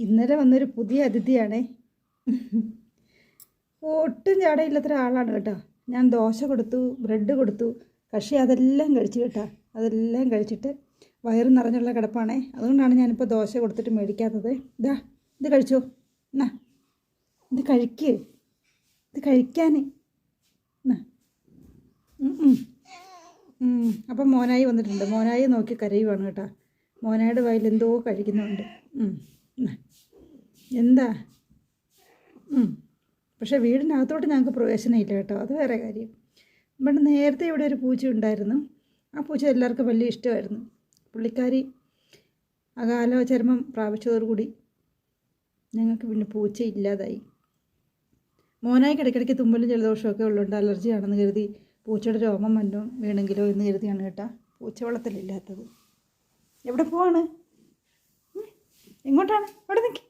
ഇന്നലെ വന്നൊരു പുതിയ അതിഥിയാണേ. ഒട്ടും ചാടയില്ലാത്തൊരു ആളാണ് കേട്ടോ. ഞാൻ ദോശ കൊടുത്തു, ബ്രെഡ് കൊടുത്തു, പക്ഷേ അതെല്ലാം കഴിച്ചു കേട്ടോ. അതെല്ലാം കഴിച്ചിട്ട് വയറ് നിറഞ്ഞുള്ള കിടപ്പാണേ. അതുകൊണ്ടാണ് ഞാനിപ്പോൾ ദോശ കൊടുത്തിട്ട് മേടിക്കാത്തത്. ഇതാ ഇത് കഴിച്ചോ, എന്നാ ഇത് കഴിക്ക്, ഇത് കഴിക്കാൻ. അപ്പം മോനായി വന്നിട്ടുണ്ട്. മോനായി നോക്കി കരയുവാണ് കേട്ടോ. മോനായുടെ വായിൽ എന്തോ കഴിക്കുന്നുണ്ട്. എന്താ? പക്ഷേ വീടിനകത്തോട്ട് ഞങ്ങൾക്ക് പ്രവേശനമില്ല കേട്ടോ, അത് വേറെ കാര്യം. ഇവിടെ നേരത്തെ ഇവിടെ ഒരു പൂച്ച ഉണ്ടായിരുന്നു. ആ പൂച്ച എല്ലാവർക്കും വലിയ ഇഷ്ടമായിരുന്നു. പുള്ളിക്കാരി അകാല ചർമ്മം പ്രാപിച്ചതോടുകൂടി ഞങ്ങൾക്ക് പിന്നെ പൂച്ച ഇല്ലാതായി. മോനായിക്ക് ഇടയ്ക്കിടയ്ക്ക് തുമ്പലും ജലദോഷമൊക്കെ ഉള്ളതുകൊണ്ട് അലർജിയാണെന്ന് കരുതി പൂച്ചയുടെ രോമം മണ്ണോ വീണെങ്കിലോ എന്ന് കരുതിയാണ് കേട്ടോ പൂച്ച വളർത്തലില്ലാത്തത്. എവിടെ പോവാണ്? എങ്ങോട്ടാണ്? അവിടെ നിൽക്കി.